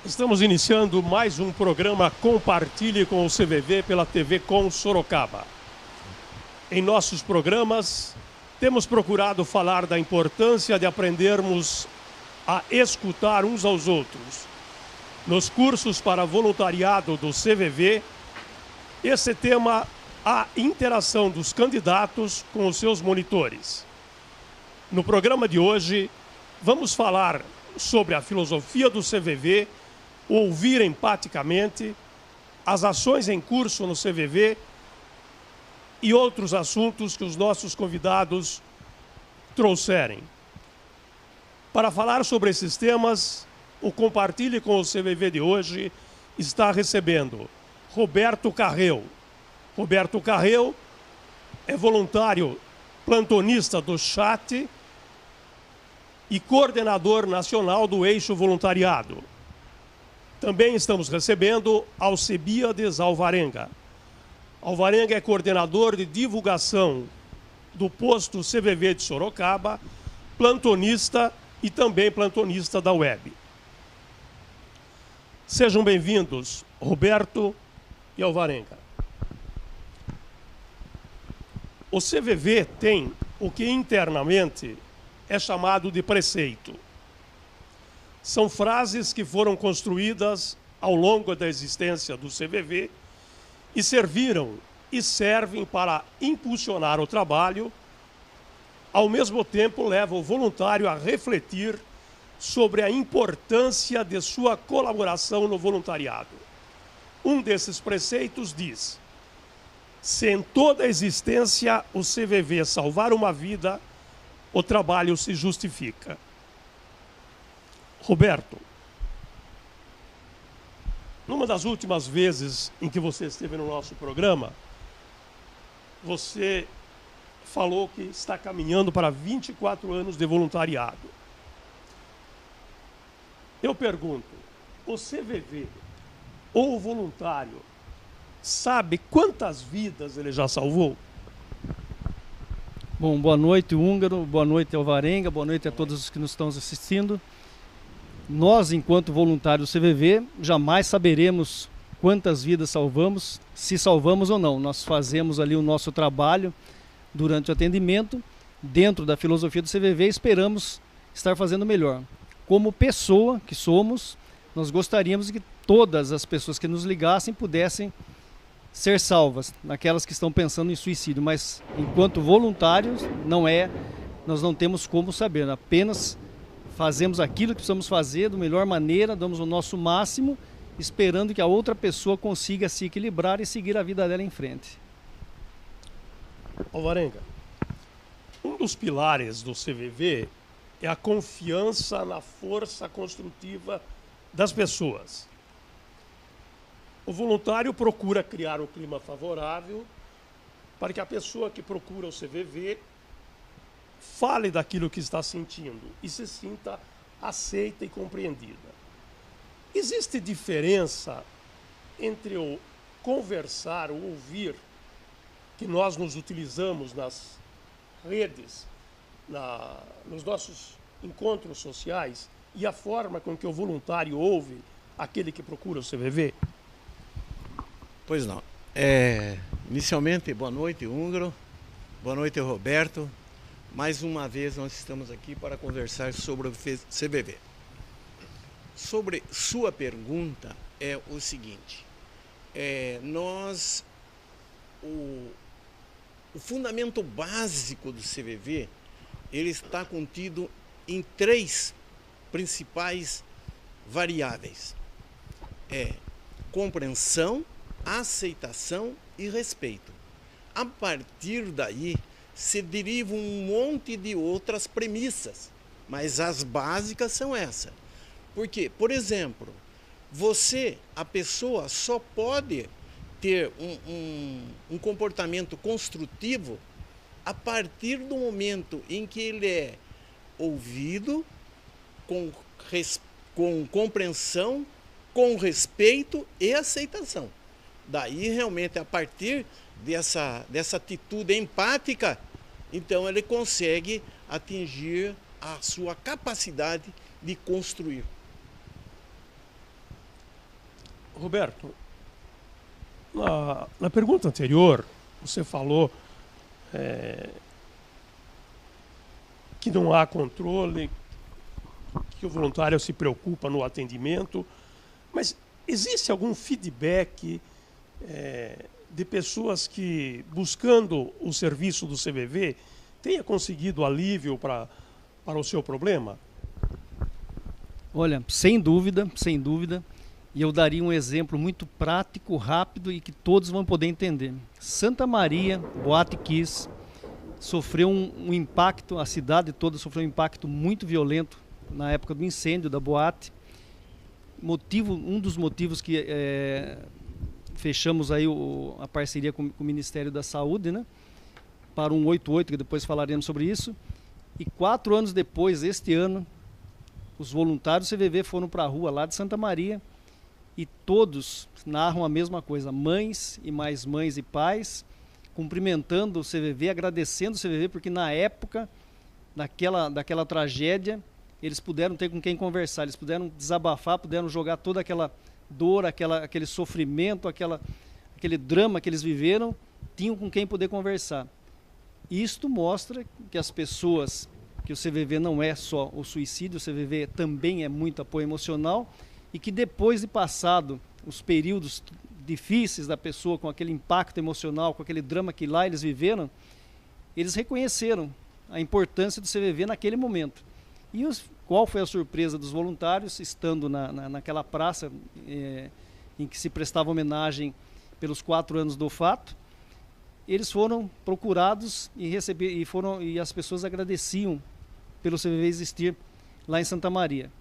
Estamos iniciando mais um programa Compartilhe com o CVV pela TV Com Sorocaba. Em nossos programas, temos procurado falar da importância de aprendermos a escutar uns aos outros. Nos cursos para voluntariado do CVV, esse tema a interação dos candidatos com os seus monitores. No programa de hoje, vamos falar sobre a filosofia do CVV, ouvir empaticamente, as ações em curso no CVV e outros assuntos que os nossos convidados trouxerem. Para falar sobre esses temas, o Compartilhe com o CVV de hoje está recebendo Roberto Carreu. Roberto Carreu é voluntário plantonista do CHAT e coordenador nacional do Eixo Voluntariado. Também estamos recebendo Alcebiades Alvarenga. Alvarenga é coordenador de divulgação do posto CVV de Sorocaba, plantonista e também plantonista da web. Sejam bem-vindos, Roberto e Alvarenga. O CVV tem o que internamente é chamado de preceito. São frases que foram construídas ao longo da existência do CVV e serviram e servem para impulsionar o trabalho, ao mesmo tempo levam o voluntário a refletir sobre a importância de sua colaboração no voluntariado. Um desses preceitos diz: se em toda a existência o CVV salvar uma vida, o trabalho se justifica. Roberto, numa das últimas vezes em que você esteve no nosso programa, você falou que está caminhando para 24 anos de voluntariado. Eu pergunto, o CVV ou o voluntário sabe quantas vidas ele já salvou? Bom, boa noite, Húngaro, boa noite, Alvarenga, boa noite a todos os que nos estão assistindo. Nós, enquanto voluntários do CVV, jamais saberemos quantas vidas salvamos, se salvamos ou não. Nós fazemos ali o nosso trabalho durante o atendimento, dentro da filosofia do CVV, esperamos estar fazendo melhor. Como pessoa que somos, nós gostaríamos que todas as pessoas que nos ligassem pudessem ser salvas, naquelas que estão pensando em suicídio, mas enquanto voluntários nós não temos como saber, apenas fazemos aquilo que precisamos fazer da melhor maneira, damos o nosso máximo, esperando que a outra pessoa consiga se equilibrar e seguir a vida dela em frente. Alvarenga, um dos pilares do CVV é a confiança na força construtiva das pessoas. O voluntário procura criar um clima favorável para que a pessoa que procura o CVV fale daquilo que está sentindo e se sinta aceita e compreendida. Existe diferença entre o conversar, o ouvir, que nós nos utilizamos nas redes, nos nossos encontros sociais, e a forma com que o voluntário ouve aquele que procura o CVV? Pois não. Inicialmente, boa noite, Húngaro. Boa noite, Roberto. Mais uma vez nós estamos aqui para conversar sobre o CVV. Sobre sua pergunta é o seguinte, o fundamento básico do CVV, ele está contido em 3 principais variáveis. Compreensão, aceitação e respeito. A partir daí, se deriva um monte de outras premissas, mas as básicas são essas. Porque, por exemplo, a pessoa só pode ter um comportamento construtivo a partir do momento em que ele é ouvido com compreensão, com respeito e aceitação. Daí, realmente, a partir dessa atitude empática, então ele consegue atingir a sua capacidade de construir. Roberto, na pergunta anterior, você falou que não há controle, que o voluntário se preocupa no atendimento, mas existe algum feedback de pessoas que, buscando o serviço do CVV, tenha conseguido alívio para o seu problema? Olha, sem dúvida, sem dúvida. E eu daria um exemplo muito prático, rápido e que todos vão poder entender. Santa Maria, Boate Kiss, sofreu um impacto, a cidade toda sofreu um impacto muito violento na época do incêndio da boate. Um dos motivos que fechamos aí a parceria com o Ministério da Saúde, né, para o 188, que depois falaremos sobre isso. E 4 anos depois, este ano, os voluntários do CVV foram para a rua lá de Santa Maria e todos narram a mesma coisa, mães e mais mães e pais, cumprimentando o CVV, agradecendo o CVV, porque na época daquela tragédia, eles puderam ter com quem conversar, eles puderam desabafar, puderam jogar toda aquela dor, aquele sofrimento, aquele drama que eles viveram, tinham com quem poder conversar. Isto mostra que as pessoas, que o CVV não é só o suicídio, o CVV também é muito apoio emocional, e que depois de passado os períodos difíceis da pessoa, com aquele impacto emocional, com aquele drama que lá eles viveram, eles reconheceram a importância do CVV naquele momento. E qual foi a surpresa dos voluntários, estando naquela praça em que se prestava homenagem pelos 4 anos do fato? Eles foram procurados e as pessoas agradeciam pelo CVV existir lá em Santa Maria.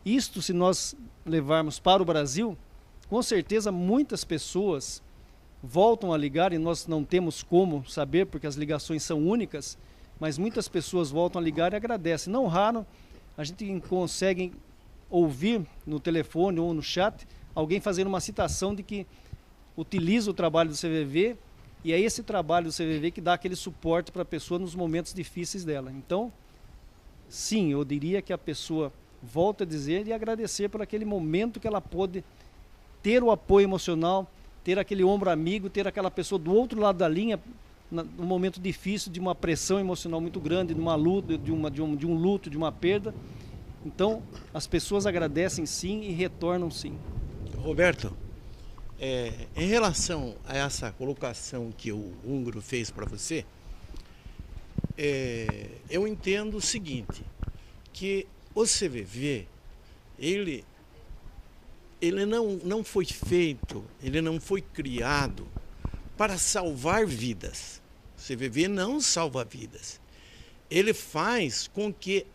Isto, se nós levarmos para o Brasil, com certeza muitas pessoas voltam a ligar, e nós não temos como saber, porque as ligações são únicas, mas muitas pessoas voltam a ligar e agradecem. Não raro, a gente consegue ouvir no telefone ou no chat alguém fazendo uma citação de que utiliza o trabalho do CVV, e é esse trabalho do CVV que dá aquele suporte para a pessoa nos momentos difíceis dela. Então, sim, eu diria que a pessoa volta a dizer e agradecer por aquele momento que ela pôde ter o apoio emocional, ter aquele ombro amigo, ter aquela pessoa do outro lado da linha, num momento difícil, de uma pressão emocional muito grande, de uma luta, de um luto, de uma perda. Então, as pessoas agradecem sim e retornam sim. Roberto, em relação a essa colocação que o húngaro fez para você, eu entendo o seguinte, que o CVV, ele não foi feito, ele não foi criado para salvar vidas. O CVV não salva vidas. Ele faz com que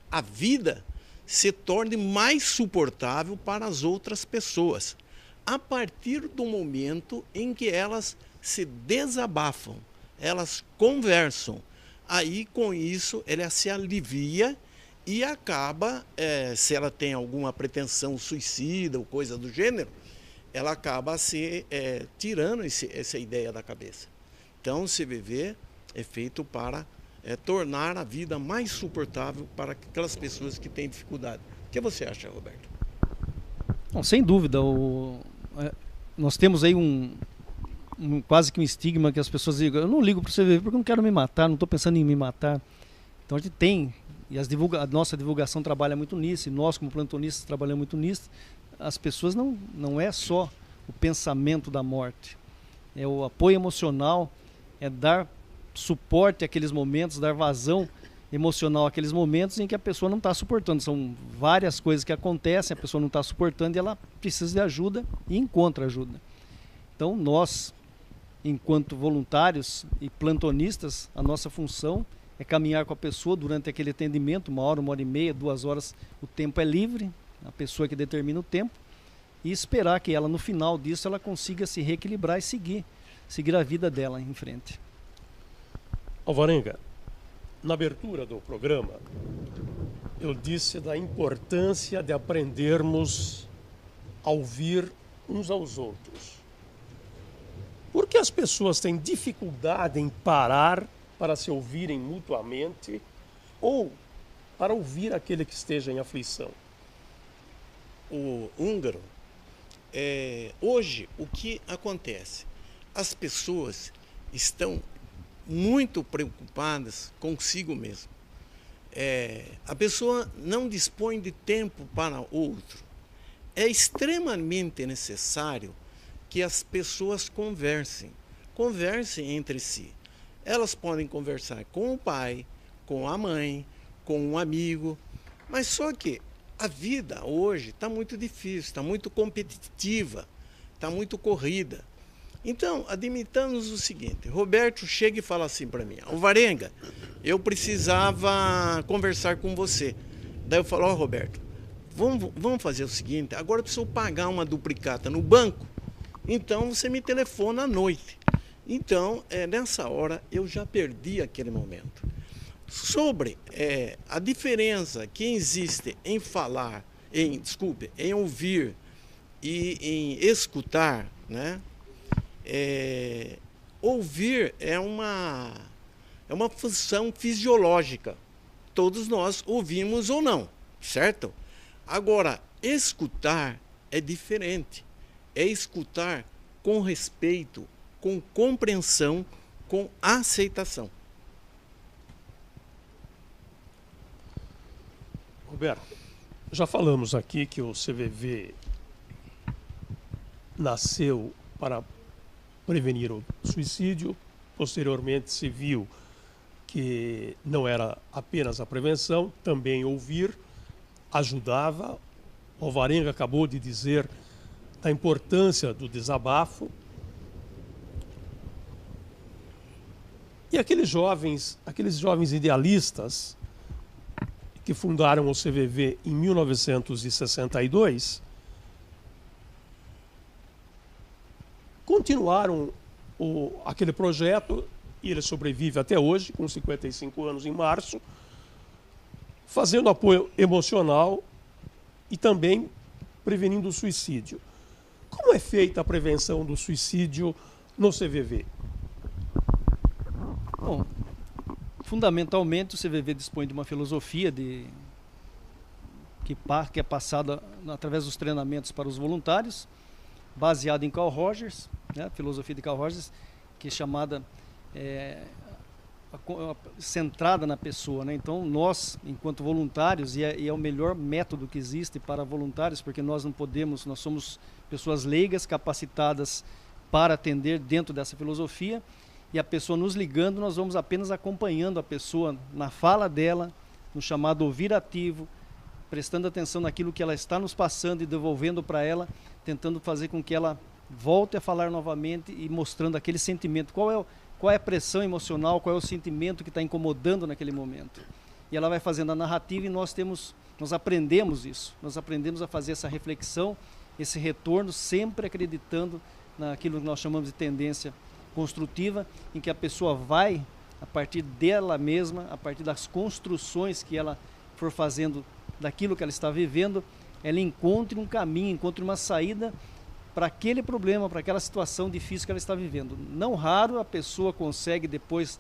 a vida se torne mais suportável para as outras pessoas, a partir do momento em que elas se desabafam, elas conversam. Aí, com isso, ela se alivia e acaba, se ela tem alguma pretensão suicida ou coisa do gênero, ela acaba tirando essa ideia da cabeça. Então, o CVV é feito para tornar a vida mais suportável para aquelas pessoas que têm dificuldade. O que você acha, Roberto? Não, sem dúvida. Nós temos aí quase que um estigma que as pessoas dizem: eu não ligo para o CVV porque eu não quero me matar, não estou pensando em me matar. Então a gente tem, e a nossa divulgação trabalha muito nisso, e nós como plantonistas trabalhamos muito nisso. As pessoas não é só o pensamento da morte, é o apoio emocional, é dar suporte àqueles momentos, dar vazão emocional àqueles momentos em que a pessoa não está suportando. São várias coisas que acontecem, a pessoa não está suportando e ela precisa de ajuda e encontra ajuda. Então nós, enquanto voluntários e plantonistas, a nossa função é caminhar com a pessoa durante aquele atendimento, 1 hora, 1h30, 2 horas, o tempo é livre, a pessoa que determina o tempo, e esperar que ela, no final disso, ela consiga se reequilibrar e seguir a vida dela em frente. Alvarenga, na abertura do programa, eu disse da importância de aprendermos a ouvir uns aos outros. Por que as pessoas têm dificuldade em parar para se ouvirem mutuamente ou para ouvir aquele que esteja em aflição? O húngaro, Hoje, o que acontece? As pessoas estão muito preocupadas consigo mesmo. A pessoa não dispõe de tempo para outro. É extremamente necessário que as pessoas conversem entre si. Elas podem conversar com o pai, com a mãe, com um amigo, mas só que a vida hoje está muito difícil, está muito competitiva, está muito corrida. Então, admitamos o seguinte, Roberto chega e fala assim para mim, Alvarenga, eu precisava conversar com você. Daí eu falo, Roberto, vamos fazer o seguinte, agora eu preciso pagar uma duplicata no banco, então você me telefona à noite. Então, nessa hora, eu já perdi aquele momento. Sobre a diferença que existe em falar, em ouvir e em escutar, né? Ouvir é uma função fisiológica. Todos nós ouvimos ou não, certo? Agora, escutar é diferente. É escutar com respeito, com compreensão, com aceitação. Roberto, já falamos aqui que o CVV nasceu para prevenir o suicídio. Posteriormente se viu que não era apenas a prevenção, também ouvir ajudava. O Alvarenga acabou de dizer da importância do desabafo. E aqueles jovens idealistas que fundaram o CVV em 1962, continuaram aquele projeto, e ele sobrevive até hoje, com 55 anos em março, fazendo apoio emocional e também prevenindo o suicídio. Como é feita a prevenção do suicídio no CVV? Bom, fundamentalmente o CVV dispõe de uma filosofia que é passada através dos treinamentos para os voluntários, baseada em Carl Rogers, né, a filosofia de Carl Rogers, que é chamada centrada na pessoa, né? Então nós, enquanto voluntários, e é o melhor método que existe para voluntários, porque nós somos pessoas leigas, capacitadas para atender dentro dessa filosofia, e a pessoa nos ligando, nós vamos apenas acompanhando a pessoa na fala dela, no chamado ouvir ativo, prestando atenção naquilo que ela está nos passando e devolvendo para ela, tentando fazer com que ela volte a falar novamente e mostrando aquele sentimento. Qual é a pressão emocional, qual é o sentimento que está incomodando naquele momento. E ela vai fazendo a narrativa e nós aprendemos isso. Nós aprendemos a fazer essa reflexão, esse retorno, sempre acreditando naquilo que nós chamamos de tendência construtiva, em que a pessoa vai, a partir dela mesma, a partir das construções que ela for fazendo daquilo que ela está vivendo, ela encontre um caminho, encontre uma saída para aquele problema, para aquela situação difícil que ela está vivendo. Não raro a pessoa consegue, depois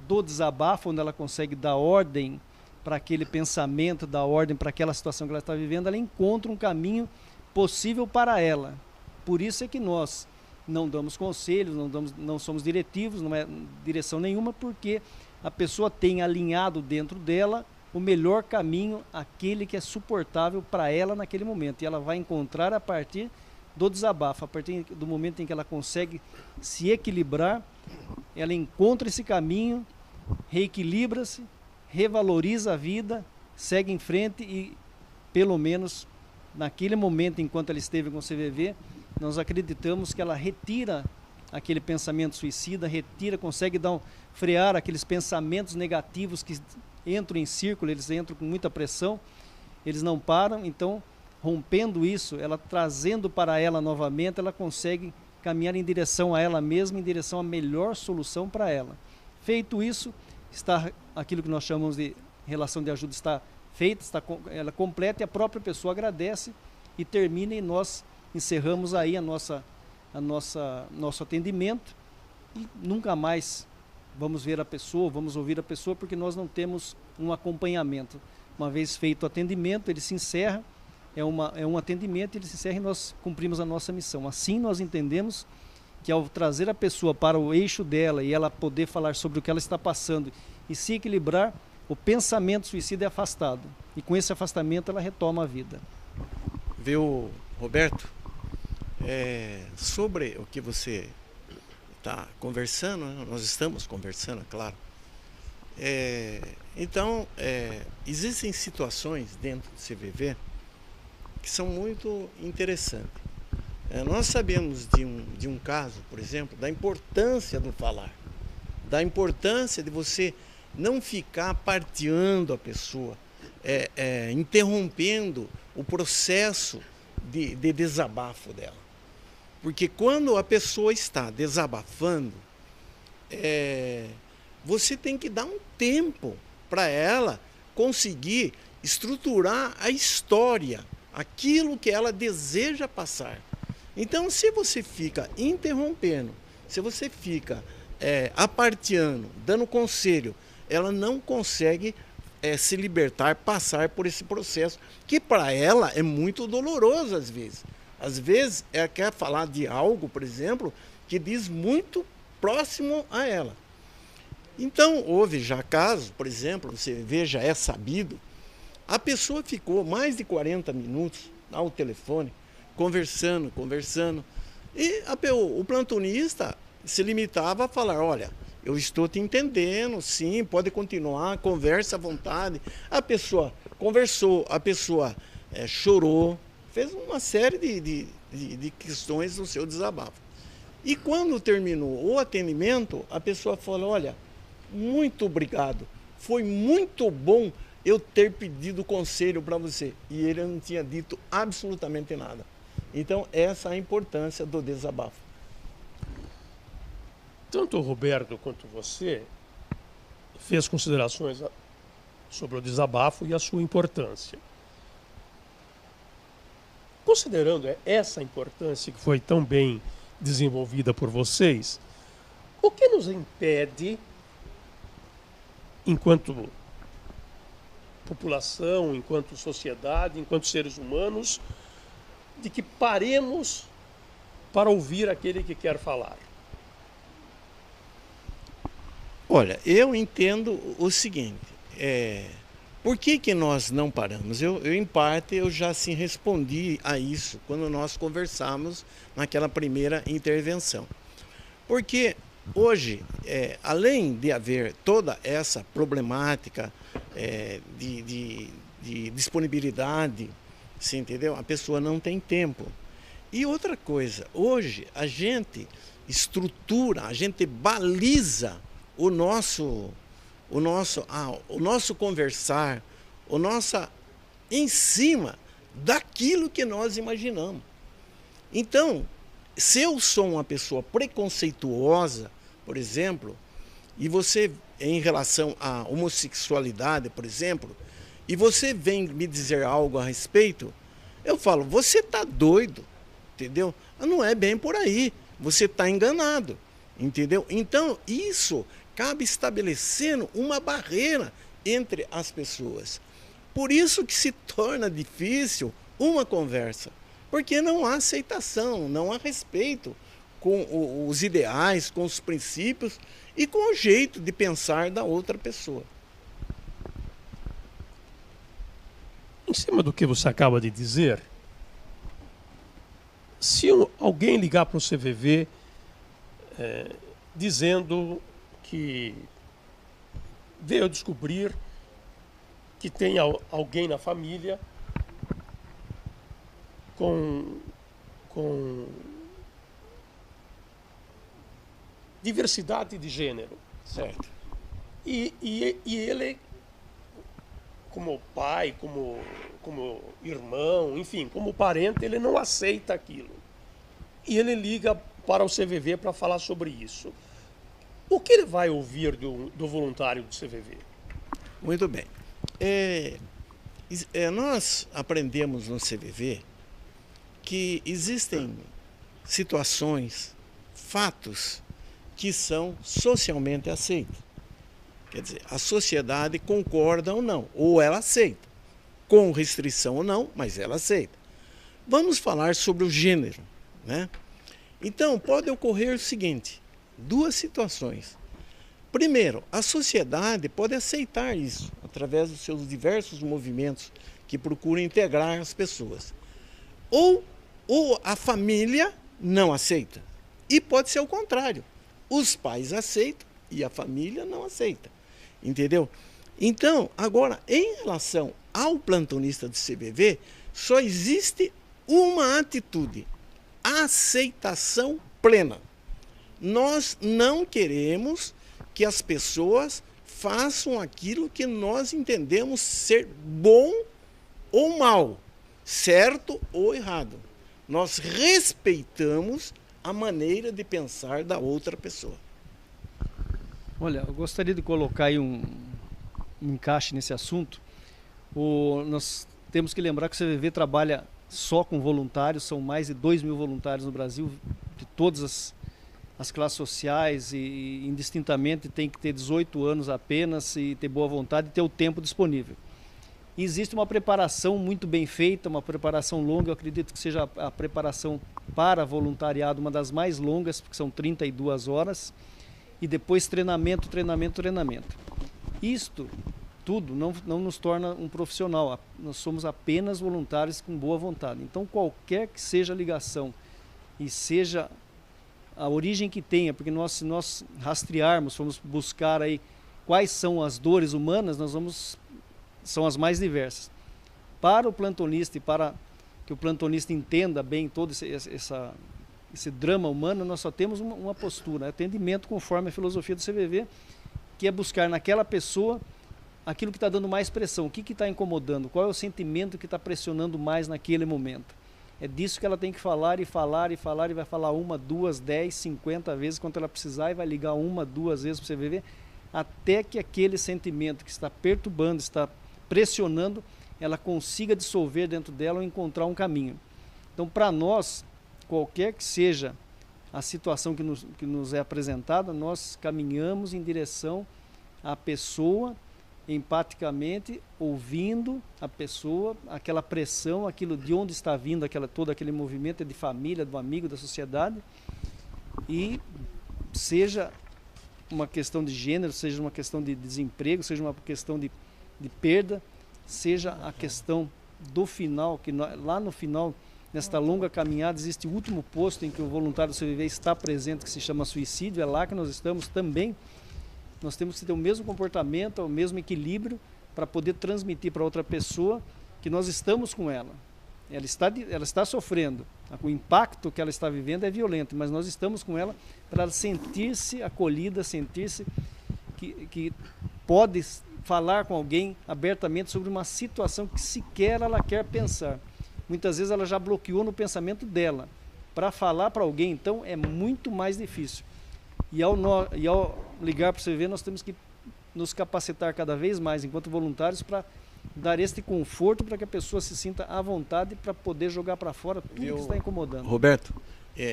do desabafo, onde ela consegue dar ordem para aquele pensamento, dar ordem para aquela situação que ela está vivendo, ela encontra um caminho possível para ela. Por isso é que nós não damos conselhos, não somos diretivos, não é direção nenhuma, porque a pessoa tem alinhado dentro dela o melhor caminho, aquele que é suportável para ela naquele momento. E ela vai encontrar a partir do desabafo, a partir do momento em que ela consegue se equilibrar, ela encontra esse caminho, reequilibra-se, revaloriza a vida, segue em frente e, pelo menos, naquele momento, enquanto ela esteve com o CVV, nós acreditamos que ela retira aquele pensamento suicida, consegue frear aqueles pensamentos negativos que entram em círculo, eles entram com muita pressão, eles não param, então, rompendo isso, ela trazendo para ela novamente, ela consegue caminhar em direção a ela mesma, em direção à melhor solução para ela. Feito isso, está aquilo que nós chamamos de relação de ajuda está feita, ela completa e a própria pessoa agradece e termina e nós encerramos aí nosso atendimento e nunca mais vamos ver a pessoa, vamos ouvir a pessoa, porque nós não temos um acompanhamento. Uma vez feito o atendimento, ele se encerra, é um atendimento, ele se encerra e nós cumprimos a nossa missão. Assim nós entendemos que ao trazer a pessoa para o eixo dela e ela poder falar sobre o que ela está passando e se equilibrar, o pensamento suicida é afastado. E com esse afastamento ela retoma a vida. Viu, Roberto? Sobre o que você está conversando, né? Nós estamos conversando, é claro. Então, existem situações dentro do CVV que são muito interessantes. Nós sabemos de um caso, por exemplo, da importância do falar, da importância de você não ficar parteando a pessoa, interrompendo o processo de desabafo dela. Porque quando a pessoa está desabafando, você tem que dar um tempo para ela conseguir estruturar a história, aquilo que ela deseja passar. Então, se você fica interrompendo, se você fica aparteando, dando conselho, ela não consegue se libertar, passar por esse processo, que para ela é muito doloroso às vezes. Às vezes, ela quer falar de algo, por exemplo, que diz muito próximo a ela. Então, houve já casos, por exemplo, você vê, já é sabido, a pessoa ficou mais de 40 minutos ao telefone, conversando, e o plantonista se limitava a falar, olha, eu estou te entendendo, sim, pode continuar, conversa à vontade. A pessoa conversou, a pessoa chorou, fez uma série de questões no seu desabafo. E quando terminou o atendimento, a pessoa falou, olha, muito obrigado, foi muito bom eu ter pedido conselho para você. E ele não tinha dito absolutamente nada. Então, essa é a importância do desabafo. Tanto o Roberto quanto você fez considerações sobre o desabafo e a sua importância. Considerando essa importância que foi tão bem desenvolvida por vocês, o que nos impede, enquanto população, enquanto sociedade, enquanto seres humanos, de que paremos para ouvir aquele que quer falar? Olha, eu entendo o seguinte, por que nós não paramos? Em parte, eu já sim respondi a isso quando nós conversamos naquela primeira intervenção. Porque hoje, além de haver toda essa problemática de disponibilidade, você entendeu? A pessoa não tem tempo. E outra coisa, hoje a gente estrutura, a gente baliza o nosso conversar, em cima daquilo que nós imaginamos. Então, se eu sou uma pessoa preconceituosa, por exemplo, e você, em relação à homossexualidade, por exemplo, e você vem me dizer algo a respeito, eu falo, você está doido, entendeu? Não é bem por aí, você está enganado, entendeu? Então, isso cabe estabelecendo uma barreira entre as pessoas. Por isso que se torna difícil uma conversa, porque não há aceitação, não há respeito com os ideais, com os princípios e com o jeito de pensar da outra pessoa. Em cima do que você acaba de dizer, se alguém ligar para o CVV dizendo que veio descobrir que tem alguém na família com diversidade de gênero. Certo. E ele, como pai, como irmão, enfim, como parente, ele não aceita aquilo. E ele liga para o CVV para falar sobre isso. O que ele vai ouvir do voluntário do CVV? Muito bem. Nós aprendemos no CVV que existem situações, fatos que são socialmente aceitos. Quer dizer, a sociedade concorda ou não, ou ela aceita. com restrição ou não, mas ela aceita. Vamos falar sobre o gênero, né? Então, pode ocorrer o seguinte, duas situações. Primeiro, a sociedade pode aceitar isso, através dos seus diversos movimentos que procuram integrar as pessoas. Ou a família não aceita. E pode ser o contrário. Os pais aceitam e a família não aceita. Entendeu? Então, agora, em relação ao plantonista do CVV, só existe uma atitude: aceitação plena. Nós não queremos que as pessoas façam aquilo que nós entendemos ser bom ou mal, certo ou errado. Nós respeitamos a maneira de pensar da outra pessoa. Olha, eu gostaria de colocar aí um encaixe nesse assunto. Nós temos que lembrar que o CVV trabalha só com voluntários, são mais de 2.000 voluntários no Brasil, de todas as classes sociais, e indistintamente tem que ter 18 anos apenas e ter boa vontade e ter o tempo disponível. E existe uma preparação muito bem feita, uma preparação longa, eu acredito que seja a preparação para voluntariado uma das mais longas, porque são 32 horas, e depois treinamento. Isto tudo não nos torna um profissional, nós somos apenas voluntários com boa vontade. Então, qualquer que seja a ligação e seja a origem que tenha, porque se nós rastrearmos, formos buscar aí quais são as dores humanas, são as mais diversas. Para o plantonista e para que o plantonista entenda bem todo esse drama humano, nós só temos uma postura, atendimento conforme a filosofia do CVV, que é buscar naquela pessoa aquilo que está dando mais pressão, o que está incomodando, qual é o sentimento que está pressionando mais naquele momento. É disso que ela tem que falar, e vai falar 1, 2, 10, 50 vezes quanto ela precisar, e vai ligar 1, 2 vezes para o CVV, até que aquele sentimento que está perturbando, está pressionando, ela consiga dissolver dentro dela ou encontrar um caminho. Então, para nós, qualquer que seja a situação que nos é apresentada, nós caminhamos em direção à pessoa, empaticamente, ouvindo a pessoa, aquela pressão, aquilo de onde está vindo todo aquele movimento, é de família, do amigo, da sociedade, e seja uma questão de gênero, seja uma questão de desemprego, seja uma questão de perda, seja a questão do final, que lá no final, nesta longa caminhada, existe o último posto em que o voluntário do CVV está presente, que se chama suicídio, é lá que nós estamos também. Nós temos que ter o mesmo comportamento, o mesmo equilíbrio, para poder transmitir para outra pessoa que nós estamos com ela. Ela está sofrendo, o impacto que ela está vivendo é violento, mas nós estamos com ela para ela sentir-se acolhida, sentir-se que pode falar com alguém abertamente sobre uma situação que sequer ela quer pensar. Muitas vezes ela já bloqueou no pensamento dela. Para falar para alguém, então, é muito mais difícil. E ao ligar para o CVV, nós temos que nos capacitar cada vez mais, enquanto voluntários, para dar este conforto para que a pessoa se sinta à vontade para poder jogar para fora tudo que está incomodando. Roberto,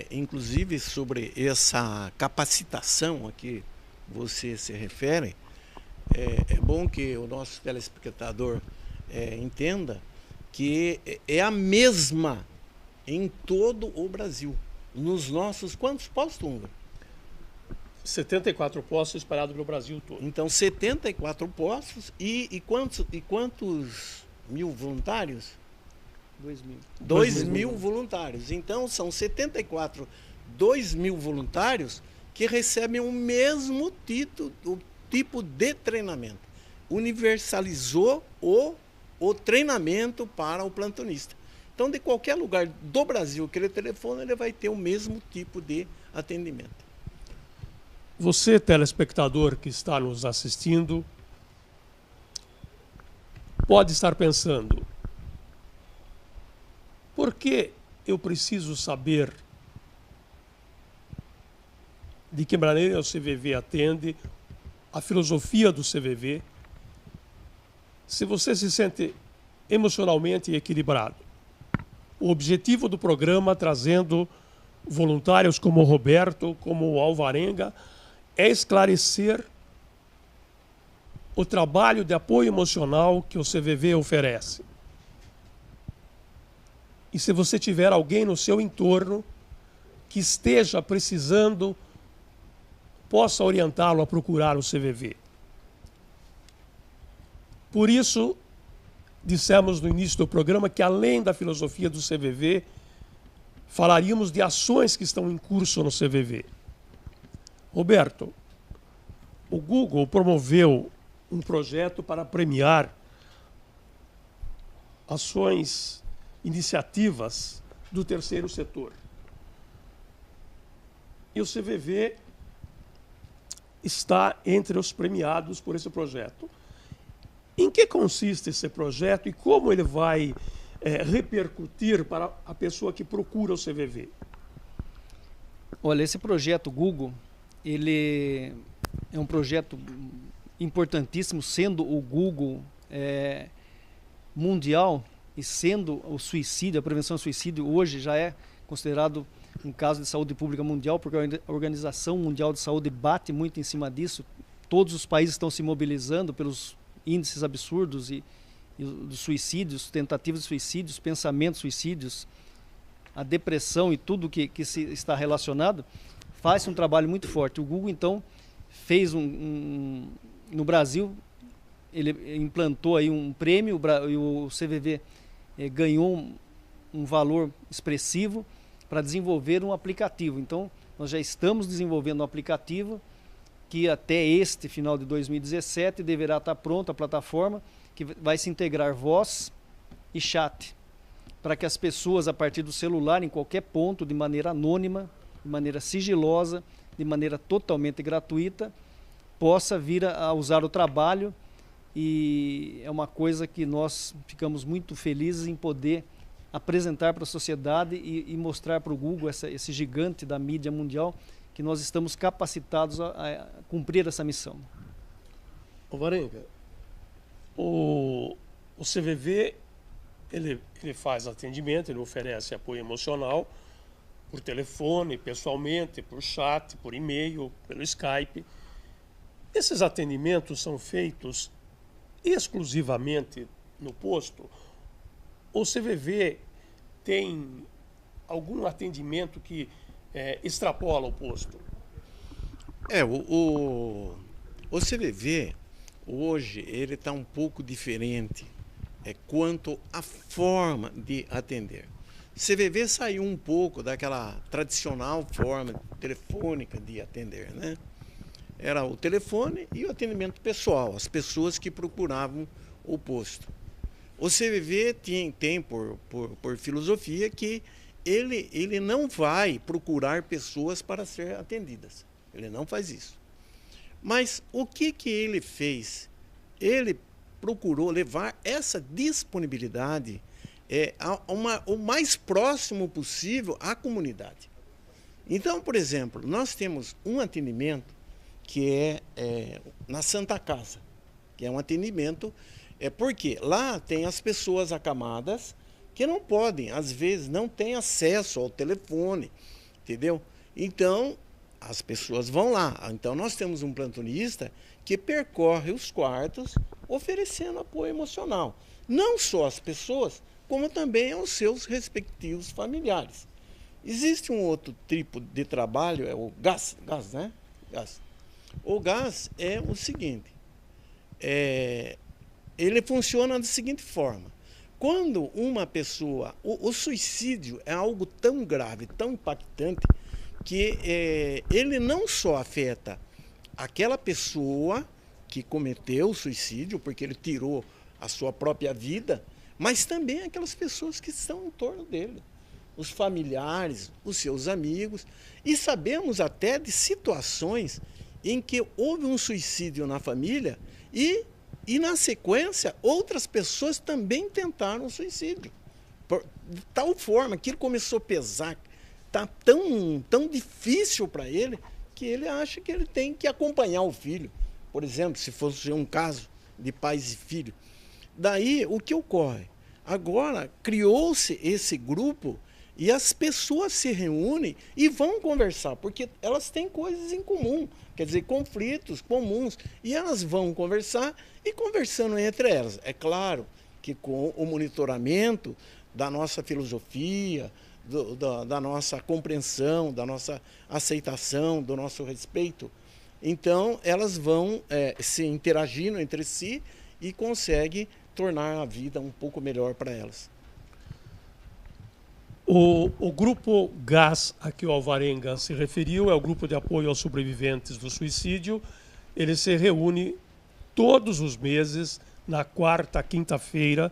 inclusive sobre essa capacitação a que você se refere, é bom que o nosso telespectador entenda que é a mesma em todo o Brasil. Nos nossos, quantos postos, Húngaro? 74 postos espalhados pelo Brasil todo. Então, 74 postos e quantos mil voluntários? 2.000. 2.000 voluntários. Então, são 74, 2.000 voluntários que recebem o mesmo tipo de treinamento. Universalizou o treinamento para o plantonista. Então, de qualquer lugar do Brasil que ele telefone, ele vai ter o mesmo tipo de atendimento. Você, telespectador que está nos assistindo, pode estar pensando: por que eu preciso saber de que maneira o CVV atende, a filosofia do CVV, se você se sente emocionalmente equilibrado? O objetivo do programa, trazendo voluntários como o Roberto, como o Alvarenga, é esclarecer o trabalho de apoio emocional que o CVV oferece. E se você tiver alguém no seu entorno que esteja precisando, possa orientá-lo a procurar o CVV. Por isso, dissemos no início do programa que, além da filosofia do CVV, falaríamos de ações que estão em curso no CVV. Roberto, o Google promoveu um projeto para premiar ações, iniciativas do terceiro setor. E o CVV está entre os premiados por esse projeto. Em que consiste esse projeto e como ele vai repercutir para a pessoa que procura o CVV? Olha, esse projeto Google, ele é um projeto importantíssimo, sendo o Google mundial e sendo o suicídio, a prevenção do suicídio, hoje já é considerado um caso de saúde pública mundial, porque a Organização Mundial de Saúde bate muito em cima disso. Todos os países estão se mobilizando pelos índices absurdos e dos suicídios, tentativas de suicídios, pensamentos suicídios, a depressão e tudo que se está relacionado, faz um trabalho muito forte. O Google, então, fez no Brasil, ele implantou aí um prêmio e o CVV ganhou um valor expressivo para desenvolver um aplicativo. Então, nós já estamos desenvolvendo um aplicativo que até este final de 2017 deverá estar pronto a plataforma, que vai se integrar voz e chat, para que as pessoas, a partir do celular, em qualquer ponto, de maneira anônima, de maneira sigilosa, de maneira totalmente gratuita, possa vir a usar o trabalho. E é uma coisa que nós ficamos muito felizes em poder apresentar para a sociedade e mostrar para o Google, esse gigante da mídia mundial, que nós estamos capacitados a cumprir essa missão. Ô Varenga, o CVV ele faz atendimento, ele oferece apoio emocional por telefone, pessoalmente, por chat, por e-mail, pelo Skype. Esses atendimentos são feitos exclusivamente no posto? O CVV tem algum atendimento que extrapola o posto? O CVV, hoje, ele está um pouco diferente quanto à forma de atender. O CVV saiu um pouco daquela tradicional forma telefônica de atender, né? Era o telefone e o atendimento pessoal, as pessoas que procuravam o posto. O CVV tem por filosofia que ele não vai procurar pessoas para ser atendidas. Ele não faz isso. Mas o que ele fez? Ele procurou levar essa disponibilidade o mais próximo possível à comunidade. Então, por exemplo, nós temos um atendimento que é na Santa Casa, que é um atendimento, porque lá tem as pessoas acamadas que não podem, às vezes não têm acesso ao telefone, entendeu? Então, as pessoas vão lá. Então, nós temos um plantonista que percorre os quartos oferecendo apoio emocional. Não só às pessoas, como também aos seus respectivos familiares. Existe um outro tipo de trabalho, é o gás, né? Gás. O gás é o seguinte, ele funciona da seguinte forma. Quando uma pessoa... O suicídio é algo tão grave, tão impactante, que ele não só afeta aquela pessoa que cometeu o suicídio, porque ele tirou a sua própria vida, mas também aquelas pessoas que estão em torno dele, os familiares, os seus amigos. E sabemos até de situações em que houve um suicídio na família e na sequência, outras pessoas também tentaram o suicídio. De tal forma que ele começou a pesar, está tão difícil para ele, que ele acha que ele tem que acompanhar o filho. Por exemplo, se fosse um caso de pais e filhos. Daí, o que ocorre? Agora, criou-se esse grupo e as pessoas se reúnem e vão conversar, porque elas têm coisas em comum, quer dizer, conflitos comuns, e elas vão conversar e conversando entre elas. É claro que com o monitoramento da nossa filosofia, da nossa compreensão, da nossa aceitação, do nosso respeito. Então, elas vão se interagindo entre si e conseguem tornar a vida um pouco melhor para elas. O grupo GAS, a que o Alvarenga se referiu, é o grupo de apoio aos sobreviventes do suicídio. Ele se reúne todos os meses, na quarta, quinta-feira,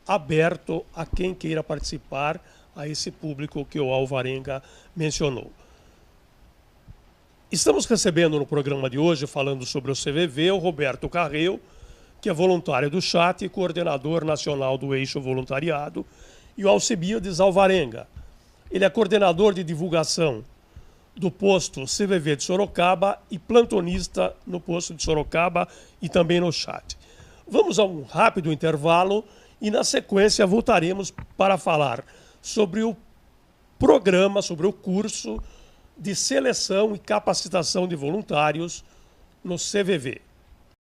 aberto a quem queira participar, a esse público que o Alvarenga mencionou. Estamos recebendo no programa de hoje, falando sobre o CVV, o Roberto Carreu, que é voluntário do CHAT e coordenador nacional do Eixo Voluntariado, e o Alcibiades Alvarenga. Ele é coordenador de divulgação do posto CVV de Sorocaba e plantonista no posto de Sorocaba e também no CHAT. Vamos a um rápido intervalo e, na sequência, voltaremos para falar sobre o programa, sobre o curso de seleção e capacitação de voluntários no CVV.